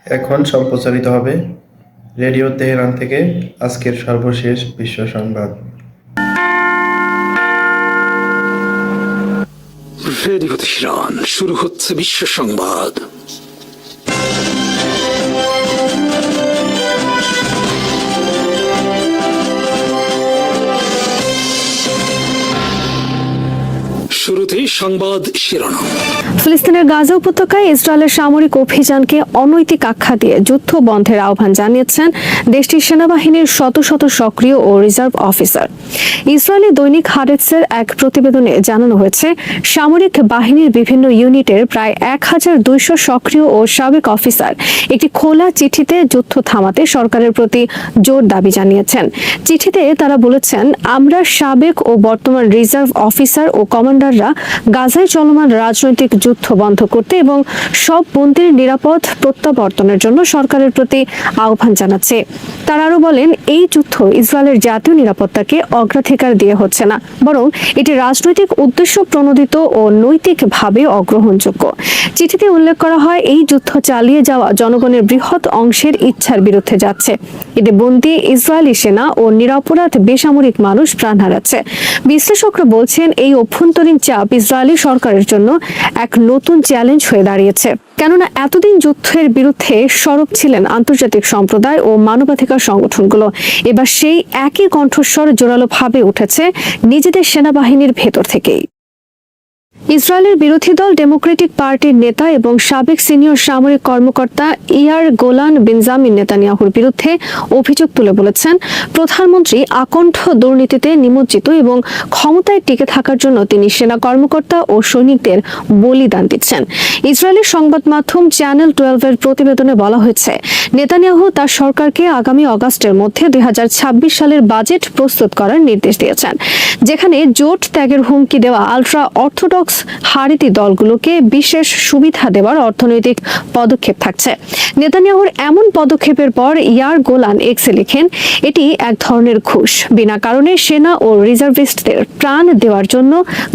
এখন সম্প্রচারিত হবে রেডিও তেহরান থেকে আজকের সর্বশেষ বিশ্ব সংবাদ। রেডিও তেহরান, শুরু হচ্ছে বিশ্ব সংবাদ। শুরুতেই সংবাদ শিরোনাম। ফিলিস্তিনের গাজা উপত্যকায় ইসরায়েলের সামরিক অভিযানকে অনৈতিক আখ্যা দিয়ে যুদ্ধ বন্ধের আহ্বান জানিয়েছেন দেশটির সেনাবাহিনীর শত শত সক্রিয় ও রিজার্ভ অফিসার। ইসরায়েলি দৈনিক হারেটসের এক প্রতিবেদনে জানানো হয়েছে, সামরিক বাহিনীর বিভিন্ন ইউনিটের প্রায় 1200 সক্রিয় ও সাবেক অফিসার একটি খোলা চিঠিতে যুদ্ধ থামাতে সরকারের প্রতি জোর দাবি জানিয়েছেন। চিঠিতে তারা বলেছেন, আমরা সাবেক ও বর্তমান রিজার্ভ অফিসার ও কমান্ডাররা গাজায় চলমান রাজনৈতিক যুদ্ধ বন্ধ করতে এবং সব বন্দীর নিরাপদ প্রত্যাবর্তনের জন্য সরকারের প্রতি আহ্বান জানাচ্ছে। তারা আরো বলেন, এই যুদ্ধ ইসরায়েলের জাতীয় নিরাপত্তাকে অগ্রাধিকার দিয়ে হচ্ছে না, বরং এটি রাজনৈতিক উদ্দেশ্য প্রণোদিত ও নৈতিকভাবে অগ্রহণযোগ্য। চিঠিতে উল্লেখ করা হয়, এই যুদ্ধ চালিয়ে যাওয়া জনগণের বৃহৎ অংশের ইচ্ছার বিরুদ্ধে যাচ্ছে। এতে বন্দী ইসরায়েলি সেনা ও নিরপরাধ বেসামরিক মানুষ প্রাণ হারাচ্ছে। বিশ্লেষকরা বলছেন, এই অভ্যন্তরীণ চাপ ইসরায়েলি সরকারের জন্য এক নতুন চ্যালেঞ্জ হয়ে দাঁড়িয়েছে, কেননা এতদিন যুদ্ধের বিরুদ্ধে সরব ছিলেন আন্তর্জাতিক সম্প্রদায় ও মানবাধিকার সংগঠনগুলো। এবার সেই একই কণ্ঠস্বর জোরালোভাবে উঠেছে নিজেদের সেনাবাহিনীর ভেতর থেকেই। ইসরায়েলের বিরোধী দল ডেমোক্রেটিক পার্টির নেতা এবং সাবেক সিনিয়র সামরিক কর্মকর্তা ইয়ার গোলান বেঞ্জামিন নেতানিয়াহুর বিরুদ্ধে অভিযোগ তুলে বলেছেন, প্রধানমন্ত্রী আকণ্ঠ দুর্নীতিতে নিমজ্জিত এবং ক্ষমতায় টিকে থাকার জন্য তিনি সেনা কর্মকর্তা ও সৈনিকদের বলিদান দিচ্ছেন। ইসরায়েলের সংবাদ মাধ্যম চ্যানেল 12-এর প্রতিবেদনে বলা হয়েছে, নেতানিয়াহু তার সরকারকে আগামী অগাস্টের মধ্যে 2026 সালের বাজেট প্রস্তুত করার নির্দেশ দিয়েছেন, যেখানে জোট ত্যাগের হুমকি দেওয়া আলট্রা অর্থোডক্স হারেতি দলগুলোকে বিশেষ সুবিধা দেওয়ার অর্থনৈতিক পদক্ষেপ থাকছে। নেতানিয়াহুর এমন পদক্ষেপের পর ইয়ার গোলান এক্সে লিখেন, এটি এক ধরনের ঘুষ। বিনা কারণে সেনা ও রিজার্ভিস্টদের প্রাণ দেওয়ার জন্য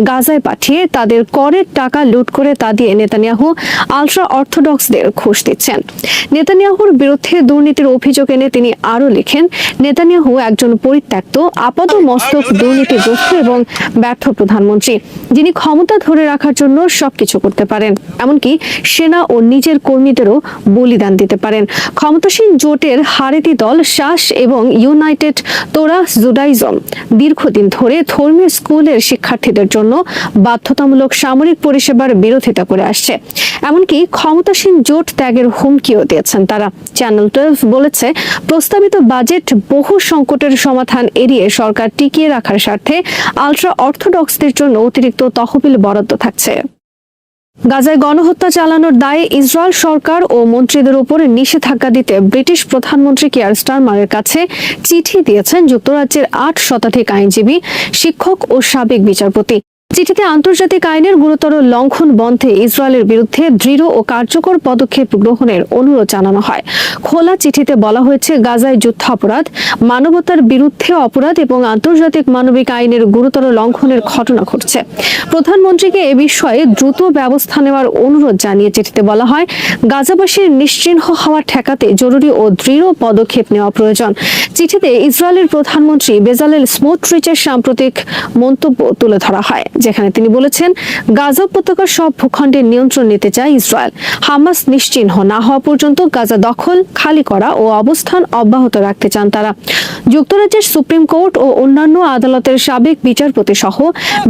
গাজায় পাঠিয়ে তাদের করের টাকা লুট করে তা দিয়ে নেতানিয়াহু আলট্রা অর্থোডক্সদের ঘুষ দিচ্ছেন। নেতানিয়াহুর বিরুদ্ধে দুর্নীতির অভিযোগ এনে তিনি আরো লিখেন, নেতানিয়াহু একজন পরিত্যক্ত, আপাতমস্তক দুর্নীতিগ্রস্ত এবং ব্যর্থ প্রধানমন্ত্রী, যিনি ক্ষমতা ধরে রাখার জন্য সবকিছু করতে পারেন, এমনকি সেনা ও নিজের কর্মীদেরও বলিদান দিতে পারেন। ক্ষমতাসীন জোটের হারেতি দল শাস এবং ইউনাইটেড তোরাহ জুডাইজম দীর্ঘদিন ধরে ধর্মীয় স্কুলের শিক্ষার্থীদের জন্য বাধ্যতামূলক সামরিক পরিষেবার বিরোধিতা করে আসছে, এমনকি ক্ষমতাসীন জোট ত্যাগের হুমকিও দিয়েছেন তারা। চ্যানেল 12 বলেছে, প্রস্তাবিত বাজেট বহু সংকটের সমাধান এড়িয়ে সরকার টিকিয়ে রাখার স্বার্থে আলট্রা অর্থোডক্সদের জন্য অতিরিক্ত তহবিল বরাদ্দ থাকছে। গাজায় গণহত্যা চালানোর দায়ে ইসরায়েল সরকার ও মন্ত্রীদের উপর নিষেধাজ্ঞা দিতে ব্রিটিশ প্রধানমন্ত্রী কিয়ার স্টারমারের কাছে চিঠি দিয়েছেন যুক্তরাজ্যের 8 শতাধিক আইনজীবী, শিক্ষক ও সাবেক বিচারপতি। চিঠিতে আন্তর্জাতিক আইনের গুরুতর লঙ্ঘন বন্ধে ইসরায়েলের বিরুদ্ধে দৃঢ় ও কার্যকর পদক্ষেপ গ্রহণের অনুরোধ জানানো হয়। খোলা চিঠিতে বলা হয়েছে, গাজায় যুদ্ধাপরাধ, মানবতার বিরুদ্ধে অপরাধ এবং আন্তর্জাতিক মানবিক আইনের গুরুতর লঙ্ঘনের ঘটনা ঘটছে। প্রধানমন্ত্রীকে এ বিষয়ে দ্রুত ব্যবস্থা নেওয়ার অনুরোধ জানিয়ে চিঠিতে বলা হয়, গাজাবাসীর নিশ্চিহ্ন হওয়া ঠেকাতে জরুরি ও দৃঢ় পদক্ষেপ নেওয়া প্রয়োজন। চিঠিতে ইসরায়েলের প্রধানমন্ত্রী বেজালেল স্মোট্রিচের সাম্প্রতিক মন্তব্য তুলে ধরা হয়, যেখানে তিনি বলেছেন, গাজা উপত্যকার সব ভূখণ্ডের নিয়ন্ত্রণ নিতে চায় ইসরায়েল। হামাস নিশ্চিহ্ন না হওয়া পর্যন্ত গাজা দখল, খালি করা ও অবস্থান অব্যাহত রাখতে চান তারা। যুক্তরাজ্যের সুপ্রিম কোর্ট ও অন্যান্য আদালতের সাবেক বিচারপতি সহ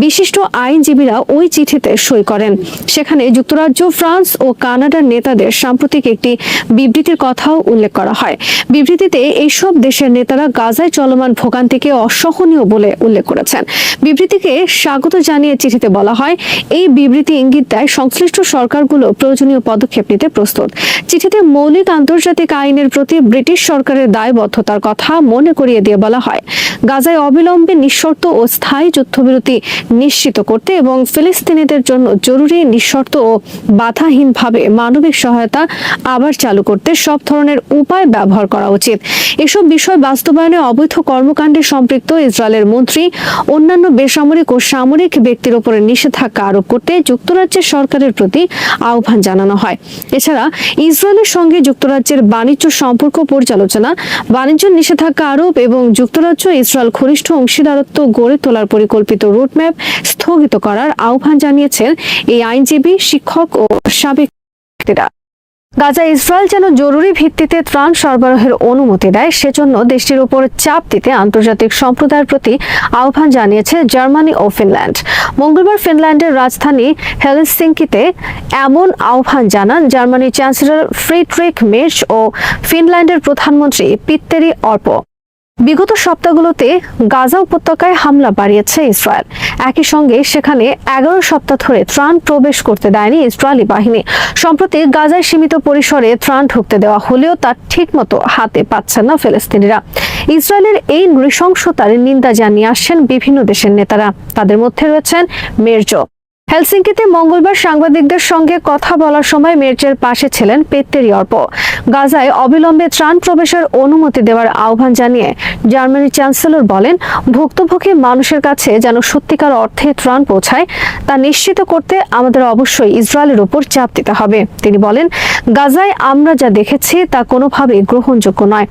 বিশিষ্ট আইনজীবীরা ওই চিঠিতে সই করেন। সেখানে যুক্তরাজ্য, ফ্রান্স ও কানাডার নেতাদের সাম্প্রতিক একটি বিবৃতির কথাও উল্লেখ করা হয়। বিবৃতিতে এইসব দেশের নেতারা গাজায় চলমান ভোগান্তিকে অসহনীয় বলে উল্লেখ করেছেন। বিবৃতিকে স্বাগত জানিয়ে চিঠিতে বলা হয়, এই বিবৃতি ইঙ্গিত দেয় সংশ্লিষ্ট সরকারগুলো প্রয়োজনীয় পদক্ষেপ নিতে প্রস্তুত। চিঠিতে মৌলিক আন্তর্জাতিক আইনের প্রতি ব্রিটিশ সরকারের দায়বদ্ধতার কথা মনে করিয়ে ছড়িয়ে দিয়ে বলা হয়, গাজায় অবিলম্বে নিঃশর্ত ও স্থায়ী যুদ্ধবিরতি নিশ্চিত করতে এবং ফিলিস্তিনিদের জন্য জরুরি, নিঃশর্ত ও বাধাহীনভাবে মানবিক সহায়তা আবার চালু করতে সব ধরনের উপায় ব্যবহার করা উচিত। এসব বিষয় বাস্তবায়নে অবৈধ কর্মকাণ্ডে সম্পৃক্ত ইসরায়েলের মন্ত্রী, অন্যান্য বেসামরিক ও সামরিক ব্যক্তির উপরে নিষেধাজ্ঞা আরোপ করতে যুক্তরাজ্যের সরকারের প্রতি আহ্বান জানানো হয়। এছাড়া ইসরায়েলের সঙ্গে যুক্তরাজ্যের বাণিজ্য সম্পর্ক পর্যালোচনা, বাণিজ্য নিষেধাজ্ঞা আরোপ এবং যুক্তরাজ্য ইসরায়েল ঘনিষ্ঠ অংশীদারত্ব গড়ে তোলার পরিকল্পিত রুটম্যাপ স্থগিত করার আহ্বান জানিয়েছেন এই আইনজীবী, শিক্ষক ও সাবেক ব্যক্তিরা। গাজা ইসরায়েল যেন জরুরি ভিত্তিতে ত্রাণ সরবরাহের অনুমতি দেয়, সেজন্য দেশটির উপর চাপ দিতে আন্তর্জাতিক সম্প্রদায়ের প্রতি আহ্বান জানিয়েছে জার্মানি ও ফিনল্যান্ড। মঙ্গলবার ফিনল্যান্ডের রাজধানী হেলসিঙ্কিতে এমন আহ্বান জানান জার্মানির চ্যান্সেলর ফ্রিডরিখ মের্চ ও ফিনল্যান্ডের প্রধানমন্ত্রী পিত্তেরি অর্পো। বিগত সপ্তাহগুলোতে গাজা উপত্যকায় হামলা বাড়িয়েছে ইসরায়েল। একই সঙ্গে সেখানে 11 সপ্তাহ ধরে ত্রাণ প্রবেশ করতে দেয়নি ইসরায়েলি বাহিনী। সম্প্রতি গাজায় সীমিত পরিসরে ত্রাণ ঢুকতে দেওয়া হলেও তা ঠিকমতো হাতে পাচ্ছেন না ফিলিস্তিনিরা। ইসরায়েলের এই নৃশংসতার নিন্দা জানিয়ে আসছেন বিভিন্ন দেশের নেতারা। তাদের মধ্যে রয়েছেন মের্জো। হেলসিঙ্কিতে মঙ্গলবার সাংবাদিকদের সঙ্গে কথা বলার সময় মের্চের পাশে ছিলেন পেত্তেরি অর্পো। গাজায় অবিলম্বে ত্রাণ প্রবেশের অনুমতি দেওয়ার আহ্বান জানিয়ে জার্মানির চ্যান্সেলর বলেন, ভুক্তভোগী মানুষের কাছে যেন সত্যিকার অর্থে ত্রাণ পৌঁছায় তা নিশ্চিত করতে আমাদের অবশ্যই ইসরায়েলের উপর চাপ দিতে হবে। তিনি বলেন, গাজায় আমরা যা দেখেছি তা কোনোভাবেই গ্রহণযোগ্য নয়।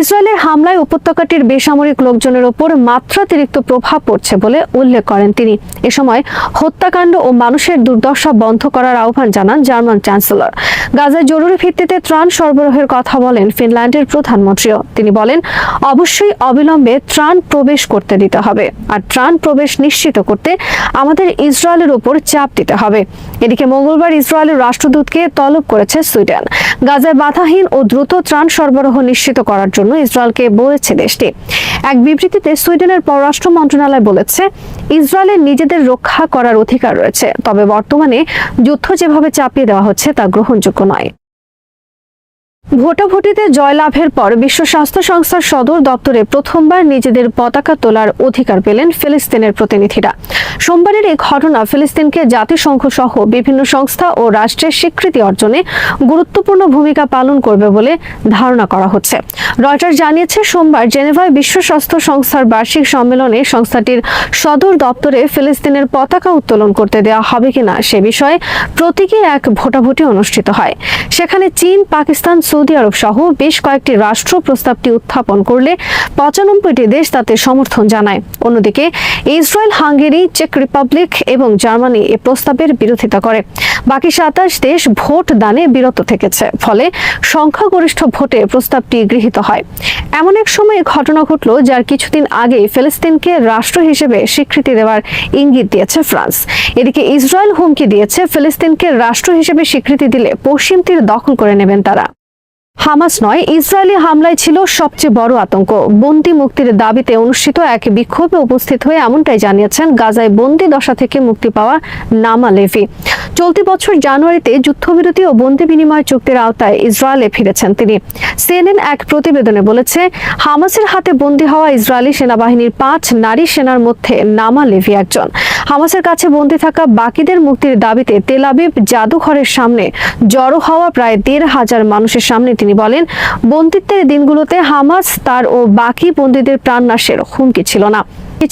ইসরায়েলের হামলায় উপত্যকাটির বেসামরিক লোকজনের ওপর মাত্রাতিরিক্ত প্রভাব পড়ছে বলে উল্লেখ করেন তিনি। এ সময় হত্যাকাণ্ড ও মানুষের দুর্দশা বন্ধ করার আহ্বান জানান জার্মান চ্যান্সেলর। গাজায় জরুরি ভিত্তিতে ত্রাণ সরবরাহের কথা বলেন ফিনল্যান্ডের প্রধানমন্ত্রীও। তিনি বলেন, অবশ্যই অবিলম্বে ত্রাণ প্রবেশ করতে দিতে হবে, আর ত্রাণ প্রবেশ নিশ্চিত করতে আমাদের ইসরায়েলের উপর চাপ দিতে হবে। এদিকে মঙ্গলবার ইসরায়েলের রাষ্ট্রদূতকে তলব করেছে সুইডেন। গাজায় বাধাহীন ও দ্রুত ত্রাণ সরবরাহ নিশ্চিত করার জন্য ইসরায়েলকে বলেছে দেশটি। এক বিবৃতিতে সুইডেনের পররাষ্ট্র মন্ত্রণালয় বলেছে, ইসরায়েলের নিজেদের রক্ষা করার অধিকার রয়েছে, তবে বর্তমানে যুদ্ধ যেভাবে চাপিয়ে দেওয়া হচ্ছে তা গ্রহণযোগ্য নয়। ভোটাভুটিতে জয়লাভের পর বিশ্ব স্বাস্থ্য সংস্থার সদর দপ্তরে প্রথমবার নিজেদের পতাকা তোলার অধিকার পেলেন ফিলিস্তিনের প্রতিনিধিরা। সোমবারের এই ঘটনা ফিলিস্তিনকে জাতিসংঘ সহ বিভিন্ন সংস্থা ও রাষ্ট্রের স্বীকৃতি অর্জনে গুরুত্বপূর্ণ ভূমিকা পালন করবে বলে ধারণা করা হচ্ছে। রয়টার জানিয়েছে, সোমবার জেনেভায় বিশ্ব স্বাস্থ্য সংস্থার বার্ষিক সম্মেলনে সংস্থাটির সদর দপ্তরে ফিলিস্তিনের পতাকা উত্তোলন করতে দেওয়া হবে কিনা সে বিষয়ে প্রতীকী এক ভোটাভুটি অনুষ্ঠিত হয়। সেখানে চীন, পাকিস্তান, সৌদি আরব সহ বেশ কয়েকটি রাষ্ট্র প্রস্তাবটি উত্থাপন করলে 95টি দেশ তাতে সমর্থন জানায়। অন্যদিকে ইসরায়েল, হাঙ্গেরি, চেক রিপাবলিক এবং জার্মানি এ প্রস্তাবের বিরোধিতা করে। বাকি 27 দেশ ভোট দানে বিরত থেকেছে, ফলে সংখ্যাগরিষ্ঠ ভোটে প্রস্তাবটি গৃহীত হয়। এমন এক সময় ঘটনা ঘটল যার কিছুদিন আগে ফিলিস্তিনকে রাষ্ট্র হিসেবে স্বীকৃতি দেওয়ার ইঙ্গিত দিয়েছে ফ্রান্স। এদিকে ইসরায়েল হুমকি দিয়েছে, ফিলিস্তিনকে রাষ্ট্র হিসেবে স্বীকৃতি দিলে পশ্চিম তীর দখল করে নেবেন তারা। হামাস নয়, ইসরায়েলি হামলায় ছিল সবচেয়ে বড় আতঙ্ক। বন্দী মুক্তির দাবিতে অনুষ্ঠিত এক বিক্ষোভে উপস্থিত হয়ে এমনটাই জানিয়েছেন গাজায় বন্দী দশা থেকে মুক্তি পাওয়া নামা লেভি। চলতি বছর জানুয়ারিতে যুদ্ধবিরতি ও বন্দী বিনিময় চুক্তির আওতায় ইসরায়েলে ফিরেছেন তিনি। সিএনএন এক প্রতিবেদনে বলেছে, হামাসের হাতে বন্দী হওয়া ইসরায়েলি সেনাবাহিনীর 5 নারী সেনার মধ্যে নামা লেভি একজন। হামাসের কাছে বন্দী থাকা বাকিদের মুক্তির দাবিতে তেল আবিব জাদুঘরের সামনে জড়ো হওয়া প্রায় 1,500 মানুষের সামনে তিনি বলেন, বন্দিত্বের দিনগুলোতে হামাস তার ও বাকি বন্দীদের প্রাণনাশের হুমকি ছিল না,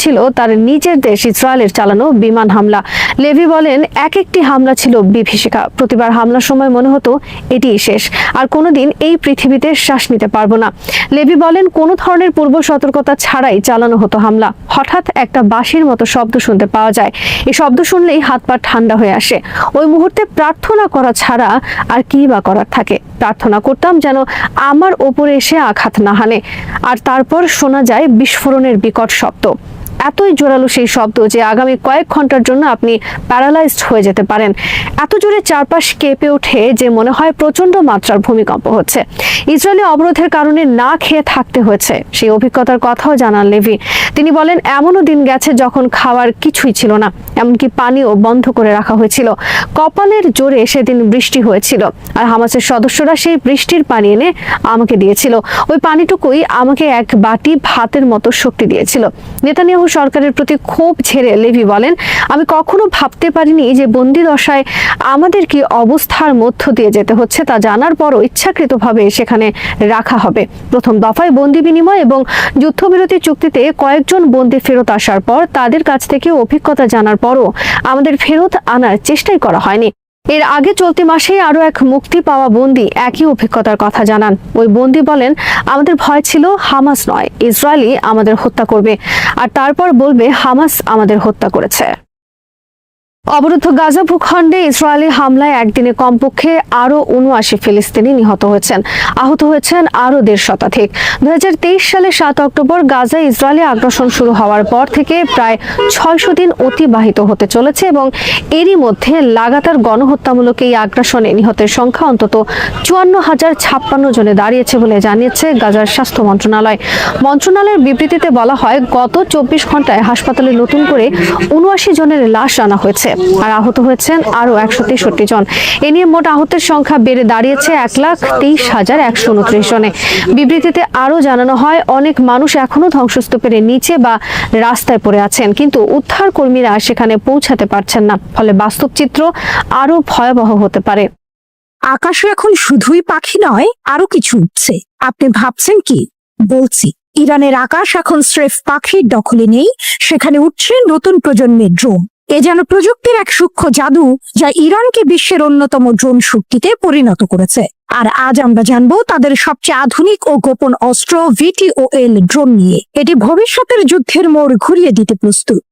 ছিল তার নিজের দেশ ইসরায়েলের চালানো বিমান হামলা। লেভি বলেন, এক একটি হামলা ছিল বিভীষিকা। প্রতিবার হামলার সময় মনে হতো এটিই শেষ, আর কোনোদিন এই পৃথিবীতে শ্বাস নিতে পারবো না। লেভি বলেন, কোনো ধরনের পূর্ব সতর্কতা ছাড়াই চালানো হতো হামলা। হঠাৎ একটা বাঁশির মতো শব্দ শুনতে পাওয়া যায়। এই শব্দ শুনলেই হাত পা ঠান্ডা হয়ে আসে। ওই মুহূর্তে প্রার্থনা করা ছাড়া আর কি বা করার থাকে। প্রার্থনা করতাম যেন আমার ওপরে এসে আঘাত না হানে। আর তারপর শোনা যায় বিস্ফোরণের বিকট শব্দ। এতই জোরালো সেই শব্দ যে আগামী কয়েক ঘন্টার জন্য আপনি প্যারালাইজড হয়ে যেতে পারেন। এত জোরে চারপাশ কেঁপে ওঠে যে মনে হয় প্রচন্ড মাত্রার ভূমিকম্প হচ্ছে। ইসরায়েলি অবরোধের কারণে না খেয়ে থাকতে হয়েছে, সেই অভিজ্ঞতার কথাও জানান লেভি। তিনি বলেন, এমনও দিন গেছে যখন খাওয়ার কিছুই ছিল না, এমনকি পানিও বন্ধ করে রাখা হয়েছিল। কপালের জোরে সেদিন বৃষ্টি হয়েছিল, আর হামাসের সদস্যরা সেই বৃষ্টির পানি এনে আমাকে দিয়েছিল। ওই পানিটুকুই আমাকে এক বাটি ভাতের মতো শক্তি দিয়েছিল। নেতানিয়াহু সরকারের প্রতি ক্ষোভ ঝেড়ে লেভি বলেন, আমি কখনো ভাবতে পারিনি যে বন্দি দশায় আমাদের কি অবস্থার মধ্য দিয়ে যেতে হচ্ছে তা জানার পরও ইচ্ছাকৃতভাবে সেখানে রাখা হবে। প্রথম দফায় বন্দি বিনিময় এবং যুদ্ধবিরতি চুক্তিতে কয়েকজন বন্দি ফেরত আসার পর তাদের কাছ থেকে অভিজ্ঞতা জানার পরও আমাদের ফেরত আনার চেষ্টাই করা হয়নি। এর আগে চলতি মাসে আরো এক মুক্তি পাওয়া বন্দী একই অভিজ্ঞতার কথা জানান। ওই বন্দী বলেন, আমাদের ভয় ছিল হামাস নয়, ইসরায়েলি আমাদের হত্যা করবে, আর তারপর বলবে হামাস আমাদের হত্যা করেছে। অবরুদ্ধ গাজা ভূখণ্ডে ইসরায়েলি হামলায় একদিনে কমপক্ষে আরো ৭৯ ফিলিস্তিনি নিহত হয়েছেন, আহত হয়েছেন আরো ১৫০ শতাধিক। ২০২৩ সালে ৭ অক্টোবর গাজায় ইসরায়েলি আগ্রাসন শুরু হওয়ার পর থেকে প্রায় ৬০০ দিন অতিবাহিত হতে চলেছে এবং এরই মধ্যে লাগাতার গণহত্যামূলক এই আগ্রাসনে নিহতের সংখ্যা অন্তত ৫৪,০৫৬ জনে দাঁড়িয়েছে বলে জানিয়েছে গাজার স্বাস্থ্য মন্ত্রণালয়। মন্ত্রণালয়ের বিবৃতিতে বলা হয়, গত ২৪ ঘন্টায় হাসপাতালে নতুন করে ৭৯ জনের লাশ আনা হয়েছে, আর আহত হয়েছেন আরো ১৬৩ জন। এ নিয়ে মোট আহতের সংখ্যা বেড়ে দাঁড়িয়েছে ১,২৩,১২৯ জনে। বিবৃতিতে আরো জানানো হয়, অনেক মানুষ এখনো ধ্বংসস্তূপের নিচে বা রাস্তায় পড়ে আছেন, কিন্তু উদ্ধার কর্মীরা সেখানে পৌঁছাতে পারছেন না, ফলে বাস্তব চিত্র আরো ভয়াবহ হতে পারে। আকাশে এখন শুধুই পাখি নয়, আরো কিছু উঠছে। আপনি ভাবছেন কি? বলছি, ইরানের আকাশ এখন স্রেফ পাখির দখলে নেই, সেখানে উঠছে নতুন প্রজন্মের ড্রোন। এ যেন প্রযুক্তির এক সূক্ষ্ম জাদু যা ইরানকে বিশ্বের অন্যতম ড্রোন শক্তিতে পরিণত করেছে। আর আজ আমরা জানবো তাদের সবচেয়ে আধুনিক ও গোপন অস্ত্র VTOL ড্রোন নিয়ে। এটি ভবিষ্যতের যুদ্ধের মোড় ঘুরিয়ে দিতে প্রস্তুত।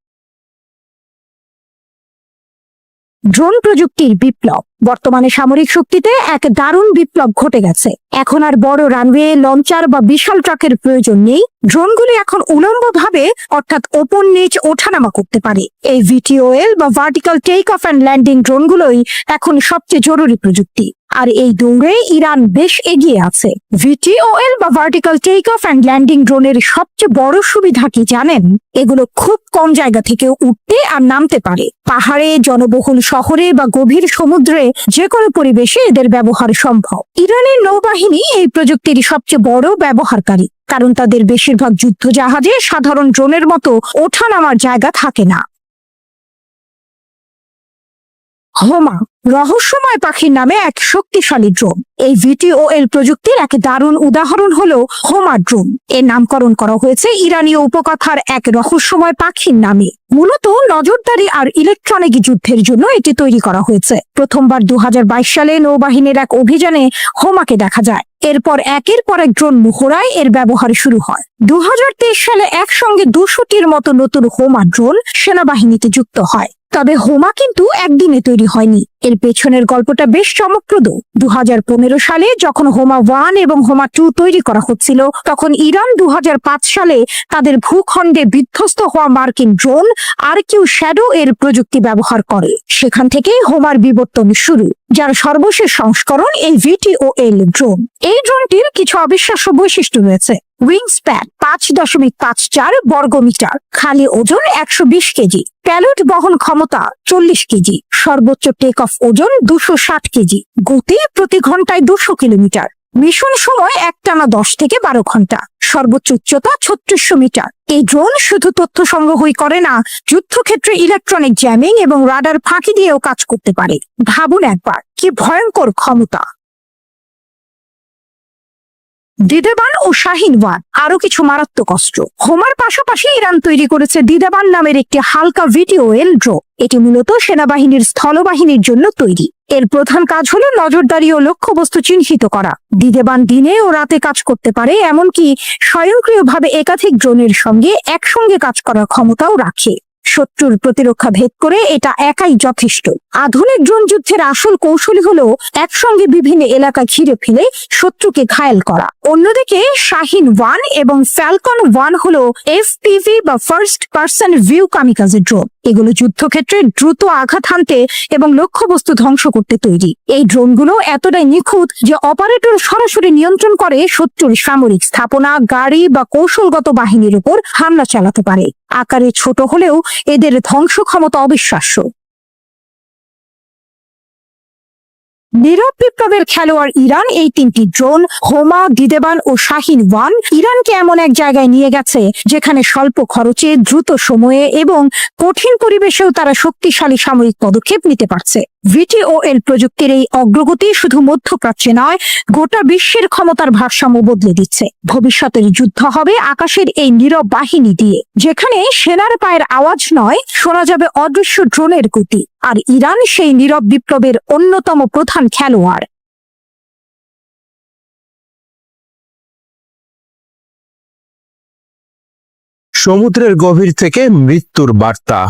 ড্রোন প্রযুক্তির বিপ্লব। বর্তমানে সামরিক শক্তিতে এক দারুণ বিপ্লব ঘটে গেছে। এখন আর বড় রানওয়ে, লঞ্চার বা বিশাল ট্রাকের প্রয়োজন নেই। ড্রোনগুলি এখন উলম্বভাবে অর্থাৎ ওপর নিচ ওঠানামা করতে পারে। এই VTOL বা vertical take off and landing ড্রোনগুলোই এখন সবচেয়ে জরুরি প্রযুক্তি। আর এই দৌড়ে ইরান বেশ এগিয়ে আছে। VTOL বা vertical take off and landing ড্রোনের সবচেয়ে বড় সুবিধা কি জানেন? এগুলো খুব কম জায়গা থেকে উঠতে আর নামতে পারে। পাহাড়ে, জনবহুল শহরে বা গভীর সমুদ্রে যে কোনো পরিবেশে এদের ব্যবহার সম্ভব। ইরানের নৌবাহিনী এই প্রযুক্তির সবচেয়ে বড় ব্যবহারকারী, কারণ তাদের বেশিরভাগ যুদ্ধ জাহাজে সাধারণ ড্রোনের মতো ওঠানামার জায়গা থাকে না। হোমা, রহস্যময় পাখির নামে এক শক্তিশালী ড্রোন। এই VTOL প্রযুক্তির এক দারুণ উদাহরণ হলো হোমা ড্রোন। এর নামকরণ করা হয়েছে ইরানীয় উপকথার এক রহস্যময় পাখির নামে। মূলত নজরদারি আর ইলেকট্রনিক যুদ্ধের জন্য এটি তৈরি করা হয়েছে। প্রথমবার ২০২২ সালে নৌবাহিনীর এক অভিযানে হোমাকে দেখা যায়। এরপর একের পর এক ড্রোন মহড়ায় এর ব্যবহার শুরু হয়। ২০২৩ সালে একসঙ্গে ২০০টির মতো নতুন হোমা ড্রোন সেনাবাহিনীতে যুক্ত হয়। তবে হোমা কিন্তু একদিনে তৈরি হয়নি। এর পেছনের গল্পটা বেশ চমকপ্রদ। ২০১৫ সালে যখন হোমা 1 এবং হোমা 2 তৈরি করা হচ্ছিল, তখন ইরান ২০০৫ সালে তাদের ভূখণ্ডে বিধ্বস্ত হওয়া মার্কিন ড্রোন RQ শ্যাডো এর প্রযুক্তি ব্যবহার করে। সেখান থেকেই হোমার বিবর্তন শুরু, যার সর্বশেষ সংস্করণ এই VTOL ড্রোন। এই ড্রোনটির কিছু অবিশ্বাস্য বৈশিষ্ট্য রয়েছে। উইং স্প্যান ৫.৫৪ বর্গমিটার, খালি ওজন ১২০ কেজি, প্যালোড বহন ক্ষমতা ৪০ কেজি, সর্বোচ্চ টেক অফ ওজন ২৬০ কেজি, গতি প্রতি ঘন্টায় ২০০ কিলোমিটার, মিশন সময় একটানা ১০ থেকে ১২ ঘন্টা, সর্বোচ্চ উচ্চতা ৩৬০০ মিটার। এই ড্রোন শুধু তথ্য সংগ্রহই করে না, যুদ্ধক্ষেত্রে ইলেকট্রনিক জ্যামিং এবং রাডার ফাঁকি দিয়েও কাজ করতে পারে। ভাবুন একবার, কি ভয়ঙ্কর ক্ষমতা। দিদেবান ও শাহিন-1 আরো কিছু মারাত্মক অস্ত্র। হোমার পাশাপাশি ইরান তৈরি করেছে দিদেবান নামের একটি হালকা VTOL ড্রোন। এটি মূলত সেনাবাহিনীর স্থলবাহিনীর জন্য তৈরি। এর প্রধান কাজ হলো নজরদারি ও লক্ষ্যবস্তু চিহ্নিত করা। দিদেবান দিনে ও রাতে কাজ করতে পারে, এমনকি স্বয়ংক্রিয়ভাবে একাধিক ড্রোনের সঙ্গে একসঙ্গে কাজ করার ক্ষমতাও রাখে। শত্রুর প্রতিরক্ষা ভেদ করে এটা একাই যথেষ্ট। আধুনিক ড্রোন যুদ্ধের আসল কৌশলী হলো একসঙ্গে বিভিন্ন এলাকা ঘিরে ফেলে শত্রুকে ঘায়েল করা। অন্যদিকে শাহিন 1 এবং ফ্যালকন 1 হলো এফপিভি বা first person view kamikaze drone. এগুলো যুদ্ধক্ষেত্রে দ্রুত আঘাত হানতে এবং লক্ষ্যবস্তু ধ্বংস করতে তৈরি। এই ড্রোনগুলো এতটাই নিখুঁত যে অপারেটর সরাসরি নিয়ন্ত্রণ করে শত্রুর সামরিক স্থাপনা, গাড়ি বা কৌশলগত বাহিনীর উপর হামলা চালাতে পারে। আকারে ছোট হলেও এদের ধ্বংস ক্ষমতা অবিশ্বাস্য। নীরব বিপ্লবের খেলোয়াড় ইরান এই তিনটি ড্রোন হোমা, দিদেবান ও শাহিন 1 ইরানকে এমন এক জায়গায় নিয়ে গেছে যেখানে স্বল্প খরচে, দ্রুত সময়ে এবং কঠিন পরিবেশেও তারা শক্তিশালী সামরিক পদক্ষেপ নিতে পারছে। ভিটিওএল প্রযুক্তির এই অগ্রগতি শুধু মধ্যপ্রাচ্যে নয়, গোটা বিশ্বের ক্ষমতার ভারসাম্য বদলে দিচ্ছে। ভবিষ্যতের যুদ্ধ হবে আকাশের এই নীরব বাহিনী দিয়ে, যেখানে সেনার পায়ের আওয়াজ নয়, শোনা যাবে অদৃশ্য ড্রোনের গতি। আর ইরান সেই নীরব বিপ্লবের অন্যতম প্রধান খেলোয়াড়। সমুদ্রের গভীর থেকে মৃত্যুর বার্তা।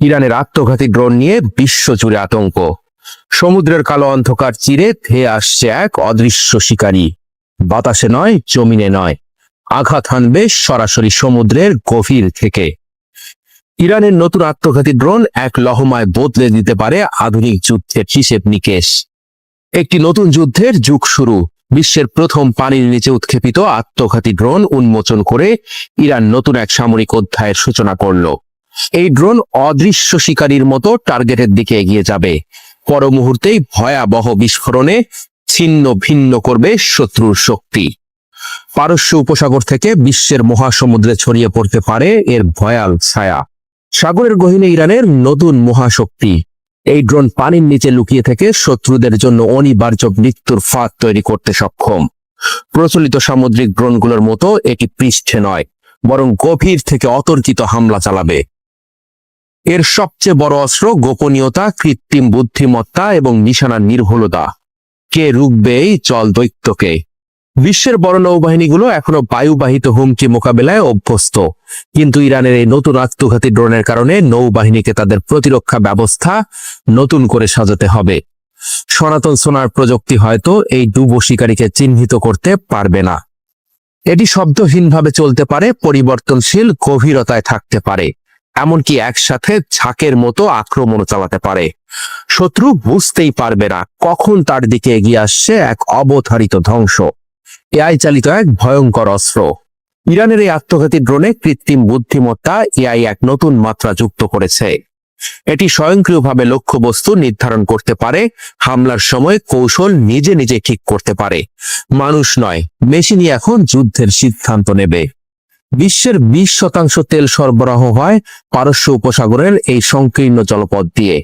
ইরানের আত্মঘাতী ড্রোন নিয়ে বিশ্বজুড়ে আতঙ্ক। সমুদ্রের কালো অন্ধকার চিরে ধেয়ে আসছে এক অদৃশ্য শিকারী। বাতাসে নয়, জমিনে নয়, আঘাত হানবে সরাসরি সমুদ্রের গভীর থেকে। ইরানের নতুন আত্মঘাতী ড্রোন এক লহমায় বদলে দিতে পারে আধুনিক যুদ্ধের হিসেব নিকেশ। একটি নতুন যুদ্ধের যুগ শুরু। বিশ্বের প্রথম পানির নিচে উৎক্ষেপিত আত্মঘাতী ড্রোন উন্মোচন করে ইরান নতুন এক সামরিক অধ্যায়ের সূচনা করল। এই ড্রোন অদৃশ্য শিকারীর মতো টার্গেটের দিকে এগিয়ে যাবে। পর মুহূর্তেই ভয়াবহ বিস্ফোরণে ছিন্ন ভিন্ন করবে শত্রুর শক্তি। পারস্য উপসাগর থেকে বিশ্বের মহাসমুদ্রে ছড়িয়ে পড়তে পারে এর ভয়াল ছায়া। সাগরের গহীনে ইরানের নতুন মহাশক্তি। এই ড্রোন পানির নিচে লুকিয়ে থেকে শত্রুদের জন্য অনিবার্য মৃত্যুর ফাঁদ তৈরি করতে সক্ষম। প্রচলিত সামুদ্রিক ড্রোনগুলোর মতো এটি পৃষ্ঠে নয়, বরং গভীর থেকে অতর্কিত হামলা চালাবে। এর সবচেয়ে বড় অস্ত্র গোপনীয়তা, কৃত্রিম বুদ্ধিমত্তা এবং নিশানার নির্ভুলতা। কে রুখবে এই জল দৈত্যকে? বিশ্বের বড় নৌবাহিনীগুলো এখনো বায়ুবাহিত হুমকি মোকাবেলায় অভ্যস্ত, কিন্তু ইরানের এই নতুন আত্মঘাতী ড্রোনের কারণে নৌবাহিনীকে তাদের প্রতিরক্ষা ব্যবস্থা নতুন করে সাজাতে হবে। সনাতন সোনার প্রযুক্তি হয়তো এই ডুবো শিকারীকে চিহ্নিত করতে পারবে না। এটি শব্দহীনভাবে চলতে পারে, পরিবর্তনশীল গভীরতায় থাকতে পারে, এমনকি একসাথে ঝাঁকের মতো আক্রমণ চালাতে পারে। শত্রু বুঝতেই পারবে না কখন তার দিকে এগিয়ে আসছে এক অবধারিত ধ্বংস। এআই চালিত এক ভয়ঙ্কর অস্ত্র। ইরানের এই আত্মঘাতী ড্রোনে কৃত্রিম বুদ্ধিমত্তা এআই এক নতুন মাত্রা যুক্ত করেছে। এটি স্বয়ংক্রিয়ভাবে লক্ষ্যবস্তু নির্ধারণ করতে পারে, হামলার সময় কৌশল নিজে নিজে ঠিক করতে পারে। মানুষ নয়, মেশিনই এখন যুদ্ধের সিদ্ধান্ত নেবে। বিশ্বের 20% তেল সরবরাহ হয় পারস্য উপসাগরের এই সংকীর্ণ জলপথ দিয়ে।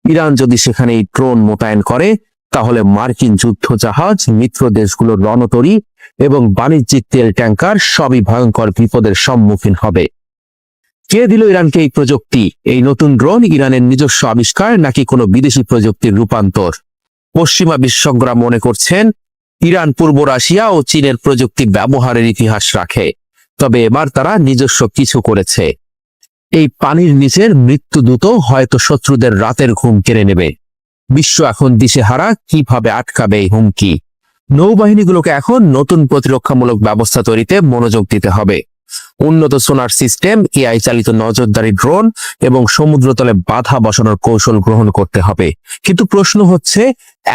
ইরান যদি সেখানে এই ড্রোন মোতায়েন করে, তাহলে মার্কিন যুদ্ধ জাহাজ, মিত্র দেশগুলোর রণতরী এবং বাণিজ্যিক তেল ট্যাঙ্কার সবই ভয়ঙ্কর বিপদের সম্মুখীন হবে। কে দিল ইরানকে এই প্রযুক্তি? এই নতুন ড্রোন ইরানের নিজস্ব আবিষ্কার নাকি কোনো বিদেশি প্রযুক্তির রূপান্তর? পশ্চিমা বিশেষজ্ঞরা মনে করছেন ইরান পূর্ব রাশিয়া ও চীনের প্রযুক্তি ব্যবহারের ইতিহাস রাখে, তবে এবার তারা নিজস্ব কিছু করেছে। এই পানির নিচের মৃত্যুদূত হয়তো শত্রুদের রাতের ঘুম কেড়ে নেবে। বিশ্ব এখন দিশেহারা, কিভাবে আটকাবে এই হুমকি। নৌবাহিনীগুলোকে এখন নতুন প্রতিরক্ষামূলক ব্যবস্থা তৈরিতে মনোযোগ দিতে হবে। উন্নত সোনার সিস্টেম, এআই চালিত নজরদারি ড্রোন এবং সমুদ্রতলে বাধা বসানোর কৌশল গ্রহণ করতে হবে। কিন্তু প্রশ্ন হচ্ছে,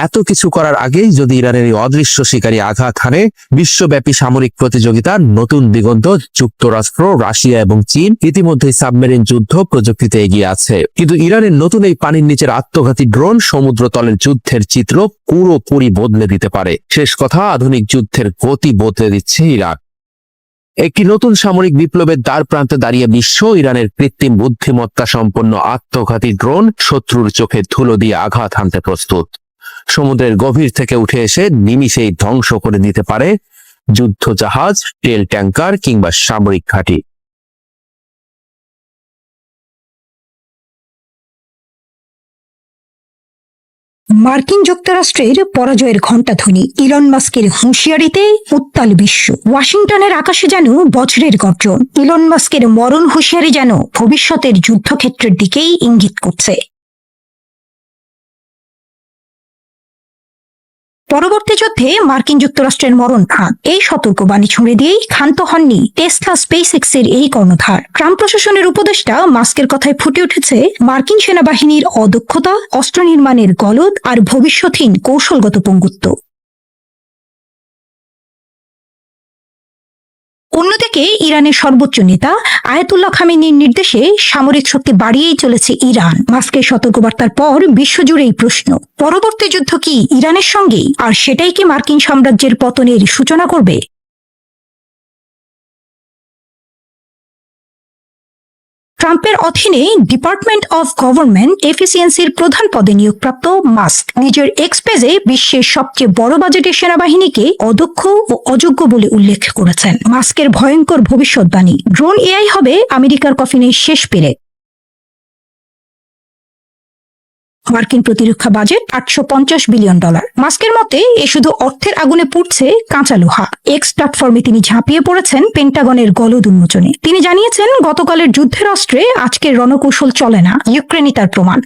এত কিছু করার আগেই যদি ইরানের এই অদৃশ্য শিকারী আঘাত হানে, বিশ্বব্যাপী সামরিক প্রতিযোগিতার নতুন দিগন্ত। যুক্তরাষ্ট্র, রাশিয়া এবং চীন ইতিমধ্যে সাবমেরিন যুদ্ধ প্রযুক্তিতে এগিয়ে আছে, কিন্তু ইরানের নতুন এই পানির নিচের আত্মঘাতী ড্রোন সমুদ্রতলের যুদ্ধের চিত্র পুরোপুরি বদলে দিতে পারে। শেষ কথা, আধুনিক যুদ্ধের গতি বদলে দিচ্ছে ইরান। একটি নতুন সামরিক বিপ্লবের দ্বার প্রান্তে দাঁড়িয়ে বিশ্ব। ইরানের কৃত্রিম বুদ্ধিমত্তা সম্পন্ন আত্মঘাতী ড্রোন শত্রুর চোখে ধুলো দিয়ে আঘাত হানতে প্রস্তুত। সমুদ্রের গভীর থেকে উঠে এসে নিমিষেই ধ্বংস করে দিতে পারে যুদ্ধ জাহাজ, তেল ট্যাঙ্কার কিংবা সামরিক ঘাঁটি। মার্কিন যুক্তরাষ্ট্রের পরাজয়ের ঘণ্টাধ্বনি, ইলন মাস্কের হুঁশিয়ারিতে উত্তাল বিশ্ব। ওয়াশিংটনের আকাশে যেন বজ্রের গর্জন। ইলন মাস্কের মরণ হুঁশিয়ারি যেন ভবিষ্যতের যুদ্ধক্ষেত্রের দিকেই ইঙ্গিত করছে। পরবর্তী যুদ্ধে মার্কিন যুক্তরাষ্ট্রের মরণ ফাঁদ, এই সতর্কবাণী ছুঁড়ে দিয়েই ক্ষান্ত হননি টেসলা স্পেসএক্স এর এই কর্ণধার। ট্রাম্প প্রশাসনের উপদেষ্টা মাস্কের কথায় ফুটে উঠেছে মার্কিন সেনাবাহিনীর অদক্ষতা, অস্ত্র নির্মাণের গলদ আর ভবিষ্যৎহীন কৌশলগত পঙ্গুত্ব। অন্যদিকে ইরানের সর্বোচ্চ নেতা আয়াতুল্লাহ খামেনির নির্দেশে সামরিক শক্তি বাড়িয়েই চলেছে ইরান। মাস্কের সতর্কবার্তার পর বিশ্বজুড়েই প্রশ্ন, পরবর্তী যুদ্ধ কি ইরানের সঙ্গেই? আর সেটাই কি মার্কিন সাম্রাজ্যের পতনের সূচনা করবে? ট্রাম্পের অধীনে ডিপার্টমেন্ট অফ গভর্নমেন্ট এফিসিয়েন্সির প্রধান পদে নিয়োগপ্রাপ্ত মাস্ক নিজের এক্স পেজে বিশ্বের সবচেয়ে বড় বাজেটের সেনাবাহিনীকে অদক্ষ ও অযোগ্য বলে উল্লেখ করেছেন। মাস্কের ভয়ঙ্কর ভবিষ্যৎবাণী, ড্রোন এআই হবে আমেরিকার কফিনের শেষ পেরে। মার্কিন প্রতিরক্ষা বাজেট $850 বিলিয়ন। মাস্কের মতে এ শুধু অর্থের আগুনে পুড়ছে কাঁচা লোহা। এক্স প্ল্যাটফর্মে তিনি ঝাঁপিয়ে পড়েছেন পেন্টাগনের গলদ উন্মোচনে। তিনি জানিয়েছেন, গতকালের যুদ্ধের অস্ত্রে আজকের রণকৌশল চলে না, ইউক্রেনই তার প্রমাণ।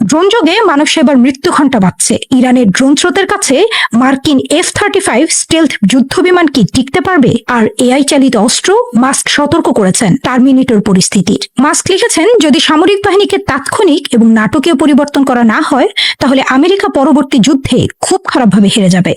ড্রোন যোগে মানব সেবার মৃত্যু ঘণ্টা বাজছে। ইরানের ড্রোন স্রোতের কাছে মার্কিন F-35 স্টেলথ যুদ্ধ বিমান কি টিকতে পারবে? আর এআই চালিত অস্ত্র? মাস্ক সতর্ক করেছেন টার্মিনেটর পরিস্থিতির। মাস্ক লিখেছেন, যদি সামরিক বাহিনীকে তাৎক্ষণিক এবং নাটকীয় পরিবর্তন করা না হয়, তাহলে আমেরিকা পরবর্তী যুদ্ধে খুব খারাপভাবে হেরে যাবে।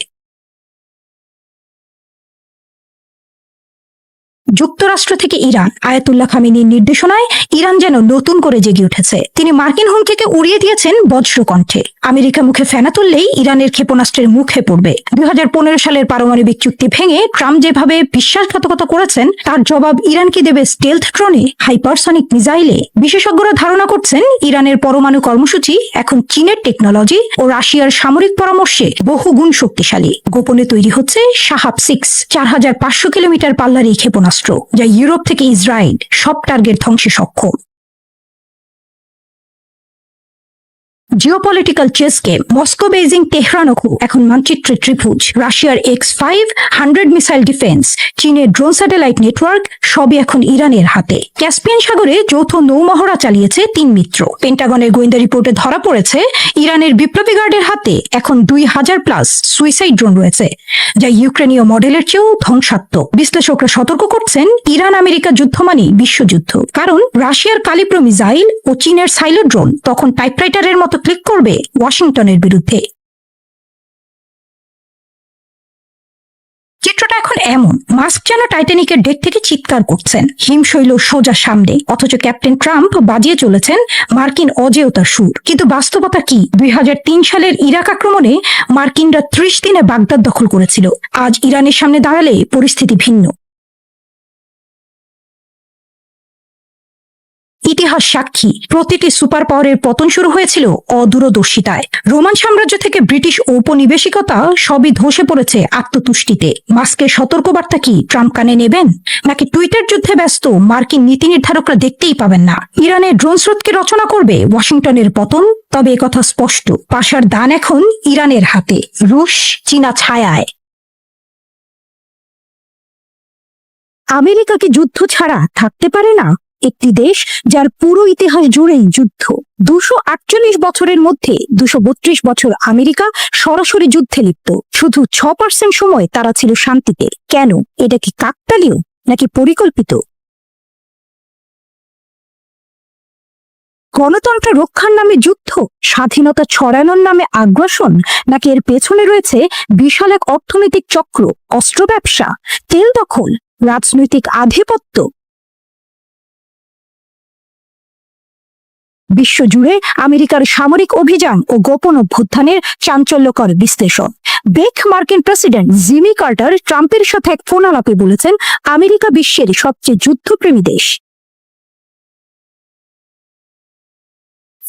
যুক্তরাষ্ট্র থেকে ইরান, আয়াতুল্লাহ খামেনির নির্দেশনায় ইরান যেন নতুন করে জেগে উঠেছে। তিনি মার্কিন হুমকিকে উড়িয়ে দিয়েছেন বজ্রকণ্ঠে। আমেরিকা মুখে ফেনা তুললেই ইরানের ক্ষেপণাস্ত্রের মুখে পড়বে। 2015 সালের পারমাণবিক চুক্তি ভেঙে ট্রাম্প যেভাবে বিশ্বাসঘাতকতা করেছেন, তার জবাব ইরান কি দেবে স্টেলথ ড্রোনে, হাইপারসনিক মিসাইলে? বিশেষজ্ঞরা ধারণা করছেন, ইরানের পরমাণু কর্মসূচি এখন চীনের টেকনোলজি ও রাশিয়ার সামরিক পরামর্শে বহুগুণ শক্তিশালী। গোপনে তৈরি হচ্ছে শাহাব 6, 4500 কিলোমিটার পাল্লার এই ক্ষেপণাস্ত্র, যা ইউরোপ থেকে ইসরায়েল সব টার্গেট ধ্বংসে সক্ষম। Geopolitical chess game, Moscow, Beijing, Tehran এখন মানচিত্রের ত্রিভুজ। রাশিয়ার X-500 মিসাইল ডিফেন্স, চীনের ড্রোন স্যাটেলাইট নেটওয়ার্ক, সবই এখন ইরানের হাতে। ক্যাসপিয়ান সাগরে যৌথ নৌমহড়া চালিয়েছে 3 মিত্র। পেন্টাগনের গোয়েন্দা রিপোর্টে ধরা পড়েছে, ইরানের বিপ্লবী গার্ডের হাতে এখন 2000+ সুইসাইড ড্রোন রয়েছে, যা ইউক্রেনীয় মডেলের চেয়েও ধ্বংসাত্মক। বিশ্লেষকরা সতর্ক করছেন, ইরান আমেরিকা যুদ্ধ মানেই বিশ্বযুদ্ধ। কারণ রাশিয়ার কালিপ্রো মিসাইল ও চীনের সাইলো ড্রোন তখন টাইপরাইটারের মতো ক্লিক করবে ওয়াশিংটনের বিরুদ্ধে। চিত্রটা এখন এমন, মাস্ক যেন টাইটানিকের ডেক থেকে চিৎকার করছেন, হিমশৈল সোজা সামনে, অথচ ক্যাপ্টেন ট্রাম্প বাজিয়ে চলেছেন মার্কিন অজেয়তার সুর। কিন্তু বাস্তবতা কি? 2003 সালের ইরাক আক্রমণে মার্কিনরা 30 দিনে বাগদাদ দখল করেছিল। আজ ইরানের সামনে দাঁড়ালে পরিস্থিতি ভিন্ন। ইতিহাস সাক্ষী, প্রতিটি সুপার পাওয়ারের পতন শুরু হয়েছিল অদূরদর্শিতায়। রোমান সাম্রাজ্য থেকে ব্রিটিশ ঔপনিবেশিকতা সবই ধসে পড়েছে আত্মতুষ্টিতে। মাস্কের সতর্কবার্তা কি ট্রাম্প কানে নেবেন, নাকি টুইটার যুদ্ধে ব্যস্ত মার্কিন নীতি নির্ধারকরা দেখতেই পাবেন না? ইরানের ড্রোন স্রোতকে রচনা করবে ওয়াশিংটনের পতন। তবে একথা স্পষ্ট, পাশার দান এখন ইরানের হাতে, রুশ চীনা ছায়ায়। আমেরিকা কি যুদ্ধ ছাড়া থাকতে পারে না? একটি দেশ যার পুরো ইতিহাস জুড়েই যুদ্ধ। 248 বছরের মধ্যে 232 বছর আমেরিকা সরাসরি যুদ্ধে লিপ্ত। শুধু 6% সময় তারা ছিল শান্তিতে। কেন? এটা কি কাকতালীয় নাকি পরিকল্পিত? গণতন্ত্র রক্ষার নামে যুদ্ধ, স্বাধীনতা ছড়ানোর নামে আগ্রাসন, নাকি এর পেছনে রয়েছে বিশাল এক অর্থনৈতিক চক্র, অস্ত্র ব্যবসা, তেল দখল, রাজনৈতিক আধিপত্য? বিশ্বজুড়ে আমেরিকার সামরিক অভিযান ও গোপন অভ্যুত্থানের চাঞ্চল্যকর বিশ্লেষণ। বেক মার্কিন প্রেসিডেন্ট জিমি কার্টার ট্রাম্পের সাথে এক ফোন আলাপে বলেছেন, আমেরিকা বিশ্বের সবচেয়ে যুদ্ধপ্রেমী দেশ।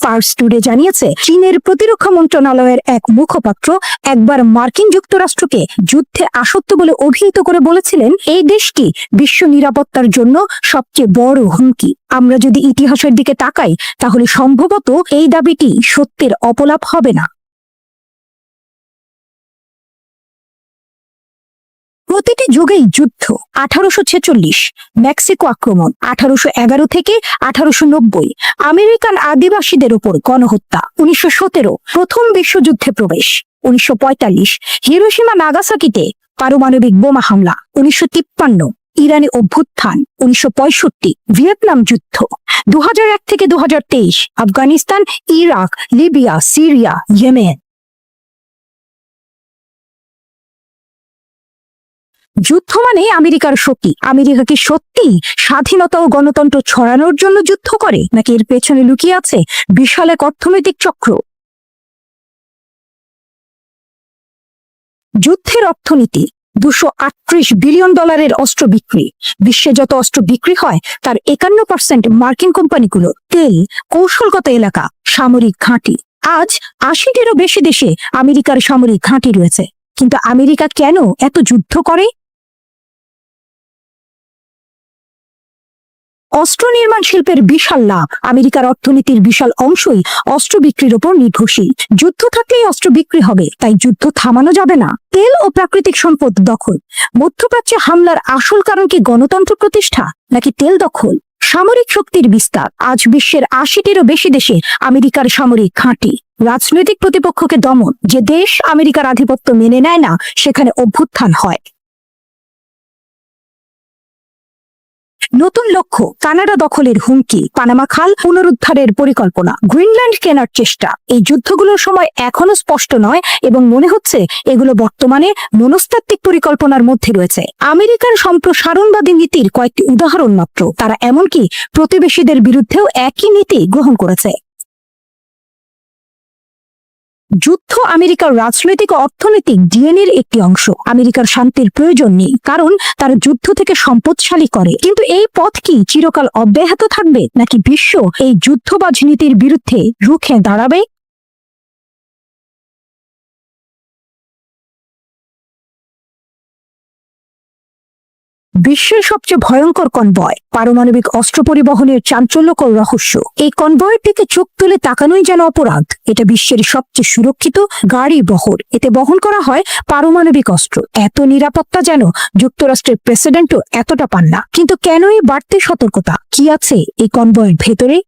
ফার্স টুডে জানিয়েছে, চীনের প্রতিরক্ষা মন্ত্রণালয়ের এক মুখপাত্র একবার মার্কিন যুক্তরাষ্ট্রকে যুদ্ধে আসক্ত বলে অভিহিত করে বলেছিলেন, এই দেশটি বিশ্ব নিরাপত্তার জন্য সবচেয়ে বড় হুমকি। আমরা যদি ইতিহাসের দিকে তাকাই, তাহলে সম্ভবত এই দাবিটি সত্যের অপলাপ হবে না। প্রতিটি যুগেই যুদ্ধ। 1846 মেক্সিকো আক্রমণ, 1811 থেকে 1890 আমেরিকান আদিবাসীদের উপর গণহত্যা, 1917 প্রথম বিশ্বযুদ্ধে প্রবেশ, 1945 হিরোশিমা নাগাসাকিতে পারমাণবিক বোমা হামলা, 1953 ইরানি অভ্যুত্থান, 1965 ভিয়েতনাম যুদ্ধ, 2001 থেকে 2023 Afghanistan, Iraq, Libya, Syria, Yemen. যুদ্ধ মানে আমেরিকার শক্তি। আমেরিকা কি সত্যি স্বাধীনতা ও গণতন্ত্র ছড়ানোর জন্য যুদ্ধ করে, নাকি এর পেছনে লুকিয়ে আছে বিশাল এক অর্থনৈতিক চক্র? যুদ্ধের অর্থনীতি। $238 বিলিয়ন অস্ত্র বিক্রি। বিশ্বে যত অস্ত্র বিক্রি হয় তার 51% মার্কিন কোম্পানিগুলো। তেল, কৌশলগত এলাকা, সামরিক ঘাঁটি। আজ 80-টিরও বেশি দেশে আমেরিকার সামরিক ঘাঁটি রয়েছে। কিন্তু আমেরিকা কেন এত যুদ্ধ করে? অস্ত্র নির্মাণ শিল্পের বিশাল লাভ। আমেরিকার অর্থনীতির বিশাল অংশই অস্ত্র বিক্রির উপর নির্ভরশীল। যুদ্ধ থাকলেই অস্ত্র বিক্রি হবে, তাই যুদ্ধ থামানো যাবে না। তেল ও প্রাকৃতিক সম্পদ দখল। মধ্যপ্রাচ্যে হামলার আসল কারণ কি গণতন্ত্র প্রতিষ্ঠা, নাকি তেল দখল? সামরিক শক্তির বিস্তার। আজ বিশ্বের 80-টিরও বেশি দেশে আমেরিকার সামরিক ঘাঁটি। রাজনৈতিক প্রতিপক্ষকে দমন। যে দেশ আমেরিকার আধিপত্য মেনে নেয় না, সেখানে অভ্যুত্থান হয়। নতুন লক্ষ্য, কানাডা দখলের হুমকি, পানামা খাল পুনরুদ্ধারের পরিকল্পনা, গ্রিনল্যান্ড কেনার চেষ্টা। এই যুদ্ধগুলোর সময় এখনো স্পষ্ট নয় এবং মনে হচ্ছে এগুলো বর্তমানে মনস্তাত্ত্বিক পরিকল্পনার মধ্যে রয়েছে। আমেরিকার সম্প্রসারণবাদী নীতির কয়েকটি উদাহরণ মাত্র। তারা এমনকি প্রতিবেশীদের বিরুদ্ধেও একই নীতি গ্রহণ করেছে। যুদ্ধ আমেরিকার রাজনৈতিক ও অর্থনৈতিক ডিএনএর একটি অংশ। আমেরিকার শান্তির প্রয়োজন নেই, কারণ তারা যুদ্ধ থেকে সম্পদশালী করে। কিন্তু এই পথ কি চিরকাল অব্যাহত থাকবে, নাকি বিশ্ব এই যুদ্ধবাজ নীতির বিরুদ্ধে রুখে দাঁড়াবে? বিশ্বের সবচেয়ে ভয়ঙ্কর কনভয়, পারমাণবিক অস্ত্র পরিবহনের চাঞ্চল্যকর রহস্য। এই কনভয়ের দিকে চোখ তুলে তাকানোই যেন অপরাধ। এটা বিশ্বের সবচেয়ে সুরক্ষিত গাড়ি বহর। এতে বহন করা হয় পারমাণবিক অস্ত্র। এত নিরাপত্তা যেন যুক্তরাষ্ট্রের প্রেসিডেন্টও এতটা পান না। কিন্তু কেন এই বাড়তি সতর্কতা? কি আছে এই কনভয়ের ভেতরে?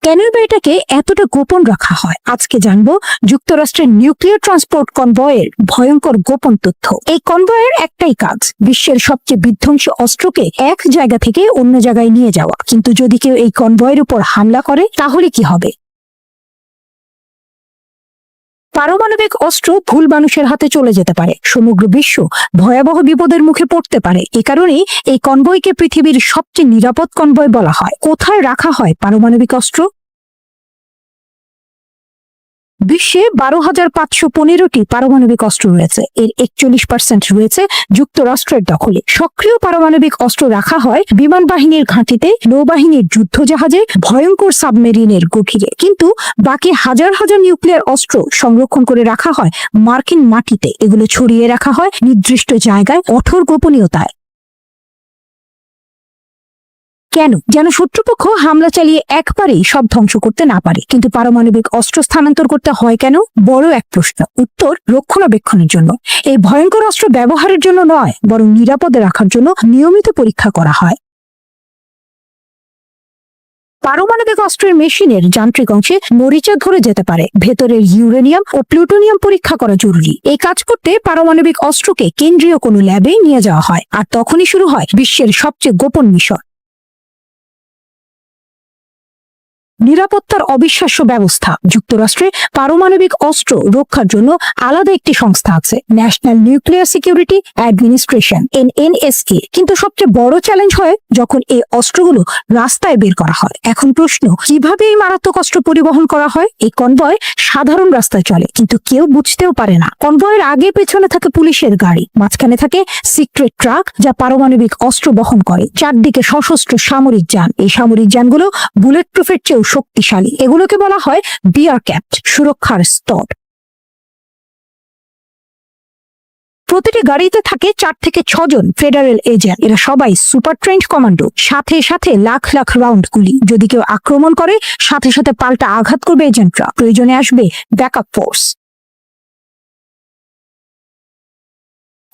কেন এটাকে এতটা গোপন রাখা হয়? আজকে জানবো যুক্তরাষ্ট্রের নিউক্লিয়ার ট্রান্সপোর্ট কনভয়ের ভয়ঙ্কর গোপন তথ্য। এই কনভয়ের একটাই কাজ, বিশ্বের সবচেয়ে বিধ্বংসী অস্ত্রকে এক জায়গা থেকে অন্য জায়গায় নিয়ে যাওয়া। কিন্তু যদি কেউ এই কনভয়ের উপর হামলা করে, তাহলে কি হবে? পারমাণবিক অস্ত্র ভুল মানুষের হাতে চলে যেতে পারে। সমগ্র বিশ্ব ভয়াবহ বিপদের মুখে পড়তে পারে। এ কারণেই এই কনভয়কে পৃথিবীর সবচেয়ে নিরাপদ কনভয় বলা হয়। কোথায় রাখা হয় পারমাণবিক অস্ত্র? বিশ্বে 12,515টি পারমাণবিক অস্ত্র রয়েছে। এর 41% রয়েছে যুক্তরাষ্ট্রের দখলে। সক্রিয় পারমাণবিক অস্ত্র রাখা হয় বিমান বাহিনীর ঘাঁটিতে, নৌবাহিনীর যুদ্ধজাহাজে, ভয়ঙ্কর সাবমেরিনের গভীরে। কিন্তু বাকি হাজার হাজার নিউক্লিয়ার অস্ত্র সংরক্ষণ করে রাখা হয় মার্কিন মাটিতে। এগুলো ছড়িয়ে রাখা হয় নির্দিষ্ট জায়গায়, কঠোর গোপনীয়তায়। কেন? যেন শত্রুপক্ষ হামলা চালিয়ে একবারেই সব ধ্বংস করতে না পারে। কিন্তু পারমাণবিক অস্ত্র স্থানান্তর করতে হয় কেন? বড় এক প্রশ্ন। উত্তর, রক্ষণাবেক্ষণের জন্য। এই ভয়ঙ্কর অস্ত্র ব্যবহারের জন্য নয়, বরং নিরাপদে রাখার জন্য নিয়মিত পরীক্ষা করা হয়। পারমাণবিক অস্ত্রের মেশিনের যান্ত্রিক অংশে মরিচা ধরে যেতে পারে। ভেতরের ইউরেনিয়াম ও প্লুটোনিয়াম পরীক্ষা করা জরুরি। এই কাজ করতে পারমাণবিক অস্ত্রকে কেন্দ্রীয় কোনো ল্যাবে নিয়ে যাওয়া হয়, আর তখনই শুরু হয় বিশ্বের সবচেয়ে গোপন মিশন। নিরাপত্তার অবিশ্বাস্য ব্যবস্থা। যুক্তরাষ্ট্রে পারমাণবিক অস্ত্র রক্ষার জন্য আলাদা একটি সংস্থা আছে, national nuclear security administration, NNSA। কিন্তু সবচেয়ে বড় চ্যালেঞ্জ হয় যখন এই অস্ত্রগুলো রাস্তায় বের করা হয়। এখন প্রশ্ন, কিভাবে এই মারাত্মক অস্ত্র পরিবহন করা হয়? এই কনভয় সাধারণ রাস্তায় চলে, কিন্তু কেউ বুঝতেও পারে না কনভয়ের আগে পেছনে থাকে পুলিশের গাড়ি, মাঝখানে থাকে সিক্রেট ট্রাক যা পারমাণবিক অস্ত্র বহন করে, চারদিকে সশস্ত্র সামরিক যান। এই সামরিক যানগুলো বুলেট প্রুফের চেয়েও শক্তিশালী। এগুলোকে বলা হয় বিয়ার ক্যাপ্ট, সুরক্ষার স্তর। প্রতিটি গাড়িতে থাকে 4 থেকে 6 জন ফেডারেল এজেন্ট। এরা সবাই সুপার ট্রেন্ড কমান্ডো, সাথে সাথে লাখ লাখ রাউন্ড গুলি। যদি কেউ আক্রমণ করে সাথে সাথে পাল্টা আঘাত করবে এজেন্টরা, প্রয়োজনে আসবে ব্যাকআপ ফোর্স।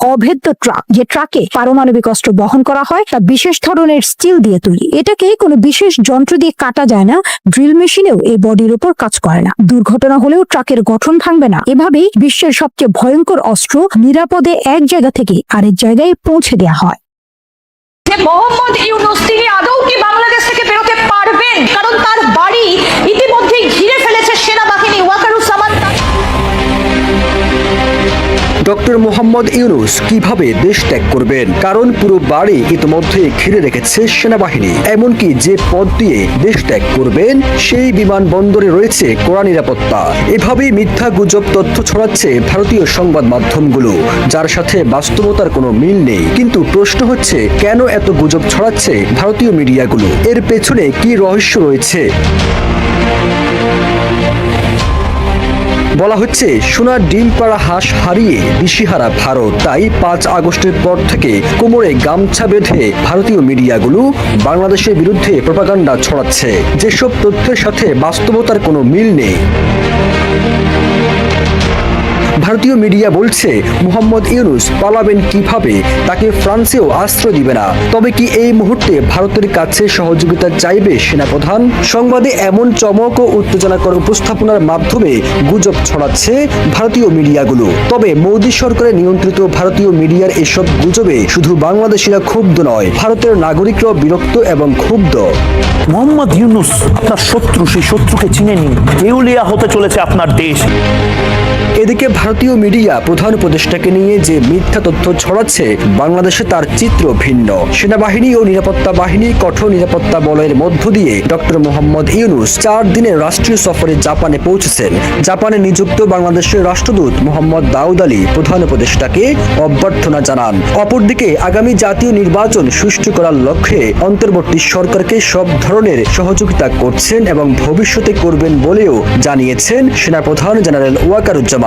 অভেদ্য ট্রাক, যে ট্রাকে পারমাণবিক অস্ত্র বহন করা হয় তা বিশেষ ধরনের স্টিল দিয়ে তৈরি। এটাকে কোনো বিশেষ যন্ত্র দিয়ে কাটা যায় না, ড্রিল মেশিনেও এই বডির উপর কাজ করে না। দুর্ঘটনা হলেও ট্রাকের গঠন ভাঙবে না। এভাবেই বিশ্বের সবচেয়ে ভয়ঙ্কর অস্ত্র নিরাপদে এক জায়গা থেকে আরেক জায়গায় পৌঁছে দেওয়া হয়। মোহাম্মদ ইউনূস তিনি আদৌ কি বাংলাদেশ থেকে বেরোতে পারবেন? কারণ তার বাড়ি ইতিমধ্যেই ঘিরে ফেলেছে সেনাবাহিনী। ওয়াকারুজ্জামান ডক্টর মোহাম্মদ ইউনূস কিভাবে দেশ ত্যাগ করবেন? কারণ পুরো বাড়ি ইতিমধ্যে ঘিরে রেখেছে সেনাবাহিনী। এমনকি যে পথ দিয়ে দেশ ত্যাগ করবেন সেই বিমানবন্দরে রয়েছে কড়া নিরাপত্তা। এভাবেই মিথ্যা গুজব তথ্য ছড়াচ্ছে ভারতীয় সংবাদ মাধ্যমগুলো, যার সাথে বাস্তবতার কোনো মিল নেই। কিন্তু প্রশ্ন হচ্ছে, কেন এত গুজব ছড়াচ্ছে ভারতীয় মিডিয়াগুলো? এর পেছনে কি রহস্য রয়েছে? বলা হচ্ছে সোনার ডিম পাড়া হাঁস হারিয়ে দিশেহারা ভারত। তাই 5 আগস্টের পর থেকে কোমরে গামছা বেঁধে ভারতীয় মিডিয়াগুলো বাংলাদেশের বিরুদ্ধে প্রপাগান্ডা ছড়াচ্ছে, যেসব তথ্যের সাথে বাস্তবতার কোনো মিল নেই। ভারতীয় মিডিয়া বলছে মোহাম্মদ ইউনূস পালাবেন কিভাবে, তাকে ফ্রান্সেও আশ্রয় দিবে না। তবে কি এই মুহূর্তে ভারতের কাছে সহযোগিতা চাইবে সেনাপ্রধান? সংবাদে এমন চমক ও উত্তেজনাকর উপস্থাপনার মাধ্যমে গুজব ছড়াচ্ছে ভারতীয় মিডিয়াগুলো। তবে মোদী সরকারের নিয়ন্ত্রিত ভারতীয় মিডিয়ার এসব গুজবে শুধু বাংলাদেশিরা ক্ষুব্ধ নয়, ভারতের নাগরিকরাও বিরক্ত এবং ক্ষুব্ধ। মোহাম্মদ ইউনূস আপনার শত্রু, সেই শত্রুকে চিনে নিন, দেউলিয়া হতে চলেছে আপনার দেশ। এদিকে ভারতীয় মিডিয়া প্রধান উপদেষ্টাকে নিয়ে যে মিথ্যা তথ্য ছড়াচ্ছে, বাংলাদেশে তার চিত্র ভিন্ন। সেনাবাহিনী ও নিরাপত্তা বাহিনী কঠোর নিরাপত্তা বলয়ের মধ্য দিয়ে ডক্টর মোহাম্মদ ইউনূস 4 দিনের রাষ্ট্রীয় সফরে জাপানে পৌঁছেছেন। জাপানে নিযুক্ত বাংলাদেশের রাষ্ট্রদূত মোহাম্মদ দাউদ আলী প্রধান উপদেষ্টাকে অভ্যর্থনা জানান। অপরদিকে আগামী জাতীয় নির্বাচন সুষ্ঠু করার লক্ষ্যে অন্তর্বর্তী সরকারকে সব ধরনের সহযোগিতা করছেন এবং ভবিষ্যতে করবেন বলেও জানিয়েছেন সেনাপ্রধান জেনারেল ওয়াকারুজ্জামান।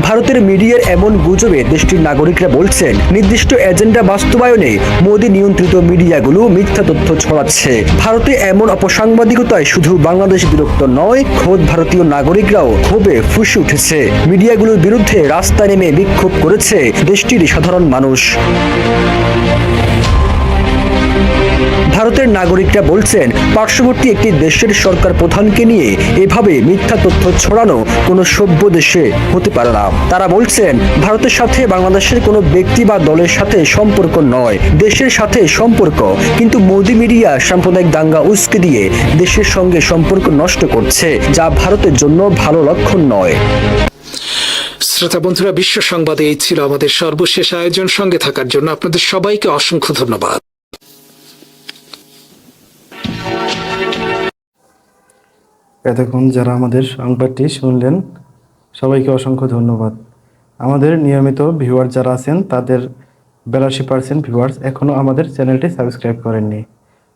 ভারতের মিডিয়ার এমন গুজবে দেশটির নাগরিকরা বলছেন, নির্দিষ্ট এজেন্ডা বাস্তবায়নে মোদী নিয়ন্ত্রিত মিডিয়াগুলো মিথ্যা তথ্য ছড়াচ্ছে। ভারতে এমন অপসাংবাদিকতায় শুধু বাংলাদেশ বিরক্ত নয়, খোদ ভারতীয় নাগরিকরাও ক্ষোভে ফুঁসে উঠেছে। মিডিয়াগুলোর বিরুদ্ধে রাস্তায় নেমে বিক্ষোভ করেছে দেশটির সাধারণ মানুষ। ভারতের নাগরিকরা বলছেন, পার্শ্ববর্তী একটি দেশের সরকার প্রধানকে নিয়ে এভাবে মিথ্যা তথ্য ছড়ানো কোনো সভ্য দেশে হতে পারে না। তারা বলছেন, ভারতের সাথে বাংলাদেশের কোনো ব্যক্তি বা দলের সাথে সম্পর্ক নয়, দেশের সাথে সম্পর্ক। কিন্তু মোদী মিডিয়া সাম্প্রদায়িক দাঙ্গা উস্কে দিয়ে দেশের সঙ্গে সম্পর্ক নষ্ট করছে, যা ভারতের জন্য ভালো লক্ষণ নয়। শ্রোতা বন্ধুরা, বিশ্ব সংবাদে এই ছিল আমাদের সর্বশেষ আয়োজন। সঙ্গে থাকার জন্য আপনাদের সবাইকে অসংখ্য ধন্যবাদ। এতক্ষণ যারা আমাদের সংবাদটি শুনলেন, সবাইকে অসংখ্য ধন্যবাদ। আমাদের নিয়মিত ভিউয়ার যারা আছেন তাদের 82% ভিউয়ার্স এখনও আমাদের চ্যানেলটি সাবস্ক্রাইব করেননি।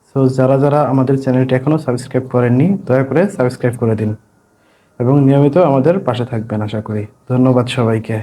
সো যারা যারা আমাদের চ্যানেলটি এখনও সাবস্ক্রাইব করেননি, দয়া করে সাবস্ক্রাইব করে দিন এবং নিয়মিত আমাদের পাশে থাকবেন আশা করি। ধন্যবাদ সবাইকে।